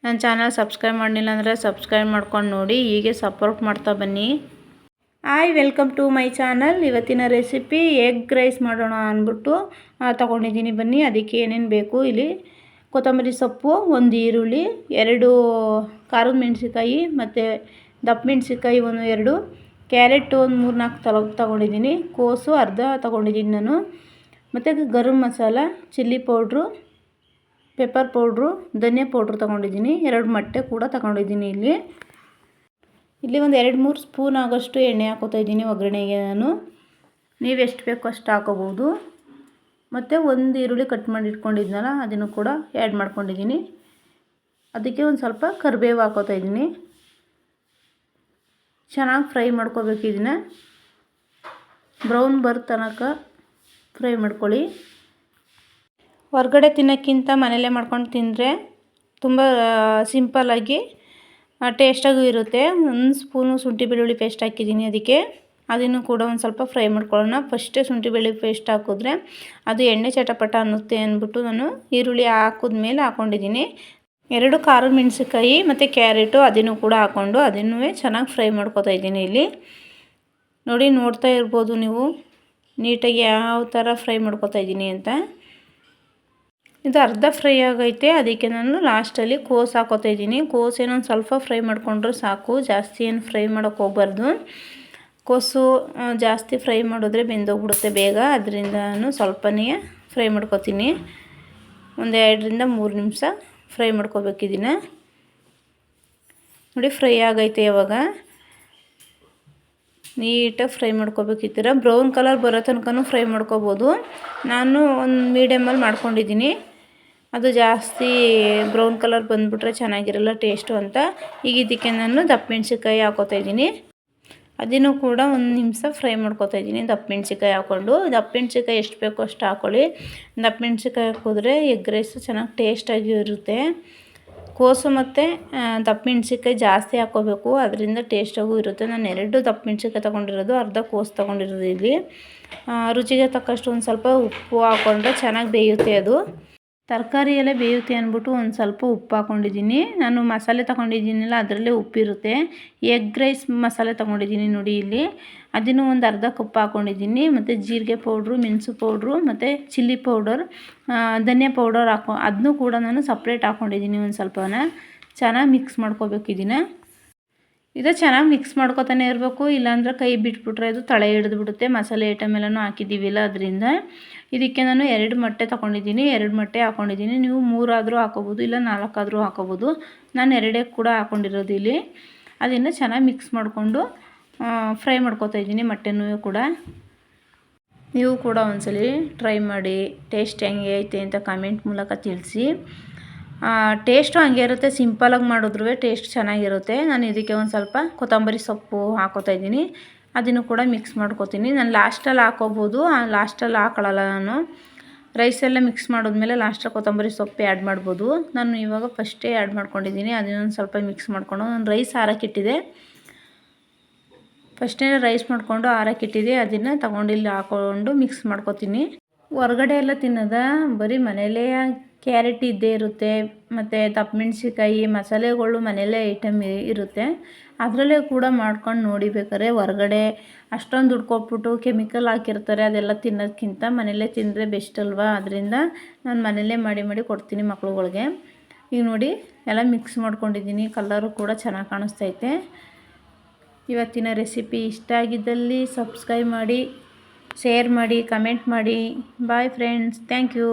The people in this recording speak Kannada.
ನನ್ನ ಚಾನಲ್ ಸಬ್ಸ್ಕ್ರೈಬ್ ಮಾಡಲಿಲ್ಲ ಅಂದರೆ ಸಬ್ಸ್ಕ್ರೈಬ್ ಮಾಡ್ಕೊಂಡು ನೋಡಿ, ಹೀಗೆ ಸಪೋರ್ಟ್ ಮಾಡ್ತಾ ಬನ್ನಿ. Hi, welcome to my channel. ಇವತ್ತಿನ ರೆಸಿಪಿ ಎಗ್ ರೈಸ್ ಮಾಡೋಣ ಅಂದ್ಬಿಟ್ಟು ತೊಗೊಂಡಿದ್ದೀನಿ. ಬನ್ನಿ, ಅದಕ್ಕೆ ಏನೇನು ಬೇಕು. ಇಲ್ಲಿ ಕೊತ್ತಂಬರಿ ಸೊಪ್ಪು, ಒಂದು ಈರುಳ್ಳಿ, 2 ಖಾರದ ಮೆಣಸಿಕಾಯಿ ಮತ್ತು ದಪ್ಪ ಮೆಣಸಿಕಾಯಿ 2, ಕ್ಯಾರೆಟ್ ಒಂದು 3-4 ತೊಗೊಂಡಿದ್ದೀನಿ, ಕೋಸು ಅರ್ಧ ತೊಗೊಂಡಿದ್ದೀನಿ ನಾನು, ಮತ್ತು garam masala, chilli powder, pepper powder, ಧನಿಯಾ ಪೌಡ್ರು ತೊಗೊಂಡಿದ್ದೀನಿ, 2 ಮೊಟ್ಟೆ ಕೂಡ ತೊಗೊಂಡಿದ್ದೀನಿ. ಇಲ್ಲಿ ಒಂದು 2-3 ಸ್ಪೂನ್ ಆಗೋಷ್ಟು ಎಣ್ಣೆ ಹಾಕೋತಾ ಇದ್ದೀನಿ ಒಗ್ಗರಣೆಗೆ. ನಾನು ನೀವು ಎಷ್ಟು ಬೇಕೋ ಅಷ್ಟು ಹಾಕೋಬೋದು. ಮತ್ತು ಒಂದು ಈರುಳ್ಳಿ ಕಟ್ ಮಾಡಿ ಇಟ್ಕೊಂಡಿದ್ನಲ್ಲ, ಅದನ್ನು ಕೂಡ ಆ್ಯಡ್ ಮಾಡ್ಕೊಂಡಿದ್ದೀನಿ. ಅದಕ್ಕೆ ಒಂದು ಸ್ವಲ್ಪ ಕರಿಬೇವು ಹಾಕೋತಾ ಇದ್ದೀನಿ. ಚೆನ್ನಾಗಿ ಫ್ರೈ ಮಾಡ್ಕೋಬೇಕು. ಇದನ್ನು ಬ್ರೌನ್ ಬರೋ ತನಕ ಫ್ರೈ ಮಾಡ್ಕೊಳ್ಳಿ. ಹೊರಗಡೆ ತಿನ್ನೋಕ್ಕಿಂತ ಮನೆಯಲ್ಲೇ ಮಾಡ್ಕೊಂಡು ತಿಂದರೆ ತುಂಬ ಸಿಂಪಲ್ಲಾಗಿ ಟೇಸ್ಟಾಗೂ ಇರುತ್ತೆ. 1 ಸ್ಪೂನು ಶುಂಠಿ ಬೆಳ್ಳುಳ್ಳಿ ಪೇಸ್ಟ್ ಹಾಕಿದ್ದೀನಿ. ಅದನ್ನು ಕೂಡ ಒಂದು ಸ್ವಲ್ಪ ಫ್ರೈ ಮಾಡ್ಕೊಳ್ಳೋಣ. ಫಸ್ಟೇ ಶುಂಠಿ ಬೆಳ್ಳುಳ್ಳಿ ಪೇಸ್ಟ್ ಹಾಕಿದ್ರೆ ಅದು ಎಣ್ಣೆ ಚಟಪಟ ಅನ್ನುತ್ತೆ ಅಂದ್ಬಿಟ್ಟು ನಾನು ಈರುಳ್ಳಿ ಹಾಕಿದ್ಮೇಲೆ ಹಾಕ್ಕೊಂಡಿದ್ದೀನಿ. 2 ಖಾರದ ಮೆಣಸಿಕಾಯಿ ಮತ್ತು ಕ್ಯಾರೆಟು ಅದನ್ನು ಕೂಡ ಹಾಕ್ಕೊಂಡು ಅದನ್ನೂ ಚೆನ್ನಾಗಿ ಫ್ರೈ ಮಾಡ್ಕೊತಾ ಇದ್ದೀನಿ. ಇಲ್ಲಿ ನೋಡಿ, ನೋಡ್ತಾ ಇರ್ಬೋದು ನೀವು ನೀಟಾಗಿ ಯಾವ ಥರ ಫ್ರೈ ಮಾಡ್ಕೊತಾ ಇದ್ದೀನಿ ಅಂತ. ಇದು ಅರ್ಧ ಫ್ರೈ ಆಗೈತೆ. ಅದಕ್ಕೆ ನಾನು ಲಾಸ್ಟಲ್ಲಿ ಕೋಸು ಹಾಕೋತಾ ಇದ್ದೀನಿ. ಕೋಸೇನೋ ಒಂದು ಸ್ವಲ್ಪ ಫ್ರೈ ಮಾಡಿಕೊಂಡ್ರೆ ಸಾಕು, ಜಾಸ್ತಿ ಏನು ಫ್ರೈ ಮಾಡೋಕ್ಕೆ ಹೋಗ್ಬಾರ್ದು. ಕೋಸು ಜಾಸ್ತಿ ಫ್ರೈ ಮಾಡಿದ್ರೆ ಬೆಂದೋಗ್ಬಿಡುತ್ತೆ ಬೇಗ. ಅದರಿಂದ ನಾನು ಸ್ವಲ್ಪನೇ ಫ್ರೈ ಮಾಡ್ಕೊತೀನಿ. ಒಂದು 2-3 ನಿಮಿಷ ಫ್ರೈ ಮಾಡ್ಕೋಬೇಕು. ಇದನ್ನು ನೋಡಿ, ಫ್ರೈ ಆಗೈತೆ. ಇವಾಗ ನೀಟಾಗಿ ಫ್ರೈ ಮಾಡ್ಕೋಬೇಕು. ಈ ಥರ ಬ್ರೌನ್ ಕಲರ್ ಬರೋ ತನಕನೂ ಫ್ರೈ ಮಾಡ್ಕೋಬೋದು. ನಾನು ಒಂದು ಮೀಡಿಯಮಲ್ಲಿ ಮಾಡ್ಕೊಂಡಿದ್ದೀನಿ. ಅದು ಜಾಸ್ತಿ ಬ್ರೌನ್ ಕಲರ್ ಬಂದುಬಿಟ್ರೆ ಚೆನ್ನಾಗಿರಲ್ಲ ಟೇಸ್ಟು ಅಂತ. ಈಗ ಇದಕ್ಕೆ ನಾನು ದಪ್ಪ ಮೆಣಸಿಕಾಯಿ ಹಾಕೋತಾ ಇದ್ದೀನಿ. ಅದನ್ನು ಕೂಡ 1 ನಿಮಿಷ ಫ್ರೈ ಮಾಡ್ಕೊತಾ ಇದ್ದೀನಿ. ದಪ್ಪ ಮೆಣಸಿಕಾಯಿ ಹಾಕ್ಕೊಂಡು, ದಪ್ಪ ಮೆಣಸಿಕಾಯಿ ಎಷ್ಟು ಬೇಕೋ ಅಷ್ಟು ಹಾಕ್ಕೊಳ್ಳಿ. ದಪ್ಪ ಮೆಣಸಿಕಾಯಿ ಹಾಕಿದ್ರೆ ಎಗ್ ರೈಸು ಚೆನ್ನಾಗಿ ಟೇಸ್ಟಾಗಿ ಇರುತ್ತೆ. ಕೋಸು ಮತ್ತು ದಪ್ಪ ಮೆಣಸಿಕಾಯಿ ಜಾಸ್ತಿ ಹಾಕ್ಕೋಬೇಕು, ಅದರಿಂದ ಟೇಸ್ಟಾಗೂ ಇರುತ್ತೆ. ನಾನು 2 ದಪ್ಪ ಮೆಣಸಿಕಾಯಿ ತೊಗೊಂಡಿರೋದು, ಅರ್ಧ ಕೋಸು ತೊಗೊಂಡಿರೋದು. ಇಲ್ಲಿ ರುಚಿಗೆ ತಕ್ಕಷ್ಟು ಒಂದು ಸ್ವಲ್ಪ ಉಪ್ಪು ಹಾಕ್ಕೊಂಡ್ರೆ ಚೆನ್ನಾಗಿ ಬೇಯುತ್ತೆ. ಅದು ತರಕಾರಿ ಎಲ್ಲ ಬೇಯುತ್ತೆ ಅಂದ್ಬಿಟ್ಟು ಒಂದು ಸ್ವಲ್ಪ ಉಪ್ಪು ಹಾಕ್ಕೊಂಡಿದ್ದೀನಿ. ನಾನು ಮಸಾಲೆ ತೊಗೊಂಡಿದ್ದೀನಲ್ಲ, ಅದರಲ್ಲೇ ಉಪ್ಪಿರುತ್ತೆ. ಎಗ್ ರೈಸ್ ಮಸಾಲೆ ತೊಗೊಂಡಿದ್ದೀನಿ ನೋಡಿ. ಇಲ್ಲಿ ಅದನ್ನು ಒಂದು ಅರ್ಧ ಕಪ್ ಹಾಕ್ಕೊಂಡಿದ್ದೀನಿ. ಮತ್ತು ಜೀರಿಗೆ ಪೌಡ್ರು, ಮೆಣಸು ಪೌಡ್ರು, ಮತ್ತು ಚಿಲ್ಲಿ ಪೌಡರ್, ಧನಿಯಾ ಪೌಡರ್ ಅದನ್ನೂ ಕೂಡ ನಾನು ಸಪ್ರೇಟ್ ಹಾಕ್ಕೊಂಡಿದ್ದೀನಿ. ಒಂದು ಸ್ವಲ್ಪನ ಚೆನ್ನಾಗಿ ಮಿಕ್ಸ್ ಮಾಡ್ಕೋಬೇಕು. ಇದು ಚೆನ್ನಾಗಿ ಮಿಕ್ಸ್ ಮಾಡ್ಕೊತಾನೆ ಇರಬೇಕು, ಇಲ್ಲಾಂದರೆ ಕೈ ಬಿಟ್ಬಿಟ್ರೆ ಅದು ತಳ ಹಿಡಿದ್ಬಿಡುತ್ತೆ. ಮಸಾಲೆ ಐಟಮ್ ಎಲ್ಲನೂ ಹಾಕಿದ್ದೀವಿಲ್ಲ, ಅದರಿಂದ. ಇದಕ್ಕೆ ನಾನು 2 ಮೊಟ್ಟೆ ತೊಗೊಂಡಿದ್ದೀನಿ. 2 ಮೊಟ್ಟೆ ಹಾಕ್ಕೊಂಡಿದ್ದೀನಿ. ನೀವು 3 ಆದರೂ ಹಾಕೋಬೋದು, ಇಲ್ಲ 4 ಆದರೂ ಹಾಕೋಬೋದು. ನಾನು 2 ಕೂಡ ಹಾಕ್ಕೊಂಡಿರೋದು. ಇಲ್ಲಿ ಅದನ್ನು ಚೆನ್ನಾಗಿ ಮಿಕ್ಸ್ ಮಾಡಿಕೊಂಡು ಫ್ರೈ ಮಾಡ್ಕೊತಾ ಇದ್ದೀನಿ ಮೊಟ್ಟೆನೂ ಕೂಡ. ನೀವು ಕೂಡ ಒಂದ್ಸಲಿ ಟ್ರೈ ಮಾಡಿ, ಟೇಸ್ಟ್ ಹೆಂಗೆ ಐತೆ ಅಂತ ಕಮೆಂಟ್ ಮೂಲಕ ತಿಳಿಸಿ. ಟೇಸ್ಟು ಹಂಗೆ ಇರುತ್ತೆ, ಸಿಂಪಲಾಗಿ ಮಾಡಿದ್ರೂ ಟೇಸ್ಟ್ ಚೆನ್ನಾಗಿರುತ್ತೆ. ನಾನು ಇದಕ್ಕೆ ಒಂದು ಸ್ವಲ್ಪ ಕೊತ್ತಂಬರಿ ಸೊಪ್ಪು ಹಾಕೋತಾ ಇದ್ದೀನಿ. ಅದನ್ನು ಕೂಡ ಮಿಕ್ಸ್ ಮಾಡ್ಕೊತೀನಿ. ನಾನು ಲಾಸ್ಟಲ್ಲಿ ಹಾಕೋಬೋದು, ಲಾಸ್ಟಲ್ಲಿ ಹಾಕೊಳ್ಳಲ್ಲ. ನಾನು ರೈಸೆಲ್ಲ ಮಿಕ್ಸ್ ಮಾಡಿದ್ಮೇಲೆ ಲಾಸ್ಟಲ್ಲಿ ಕೊತ್ತಂಬರಿ ಸೊಪ್ಪು ಆ್ಯಡ್ ಮಾಡ್ಬೋದು. ನಾನು ಇವಾಗ ಫಸ್ಟೇ ಆ್ಯಡ್ ಮಾಡ್ಕೊಂಡಿದ್ದೀನಿ. ಅದನ್ನೊಂದು ಸ್ವಲ್ಪ ಮಿಕ್ಸ್ ಮಾಡ್ಕೊಂಡು ನಾನು ರೈಸ್ ಆರೋಕ್ಕಿಟ್ಟಿದ್ದೆ. ಫಸ್ಟೇ ರೈಸ್ ಮಾಡಿಕೊಂಡು ಆರೋಕ್ಕಿಟ್ಟಿದ್ದೆ. ಅದನ್ನು ತಗೊಂಡು ಇಲ್ಲಿ ಹಾಕ್ಕೊಂಡು ಮಿಕ್ಸ್ ಮಾಡ್ಕೊತೀನಿ. ಹೊರಗಡೆ ಎಲ್ಲ ತಿನ್ನೋದ ಬರೀ ಮನೆಯಲ್ಲೇ ಕ್ಯಾರೆಟ್ ಇದ್ದೇ ಇರುತ್ತೆ, ಮತ್ತು ದಪ್ಪ ಮೆಣಸಿಕಾಯಿ ಮಸಾಲೆಗಳು ಮನೆಯಲ್ಲೇ ಐಟಮ್ ಇರುತ್ತೆ. ಅದರಲ್ಲೇ ಕೂಡ ಮಾಡ್ಕೊಂಡು ನೋಡಿ. ಬೇಕಾದ್ರೆ ಹೊರಗಡೆ ಅಷ್ಟೊಂದು ದುಡ್ಡು ಕೊಟ್ಬಿಟ್ಟು ಕೆಮಿಕಲ್ ಹಾಕಿರ್ತಾರೆ, ಅದೆಲ್ಲ ತಿನ್ನೋದಕ್ಕಿಂತ ಮನೆಯಲ್ಲೇ ತಿಂದರೆ ಬೆಸ್ಟ್ ಅಲ್ವಾ. ಅದರಿಂದ ನಾನು ಮನೆಯಲ್ಲೇ ಮಾಡಿ ಕೊಡ್ತೀನಿ ಮಕ್ಳುಗಳಿಗೆ. ಈಗ ನೋಡಿ, ಎಲ್ಲ ಮಿಕ್ಸ್ ಮಾಡ್ಕೊಂಡಿದ್ದೀನಿ. ಕಲರು ಕೂಡ ಚೆನ್ನಾಗಿ ಕಾಣಿಸ್ತೈತೆ. ಇವತ್ತಿನ ರೆಸಿಪಿ ಇಷ್ಟ ಆಗಿದ್ದಲ್ಲಿ ಸಬ್ಸ್ಕ್ರೈಬ್ ಮಾಡಿ, ಶೇರ್ ಮಾಡಿ, ಕಮೆಂಟ್ ಮಾಡಿ. Bye friends, thank you.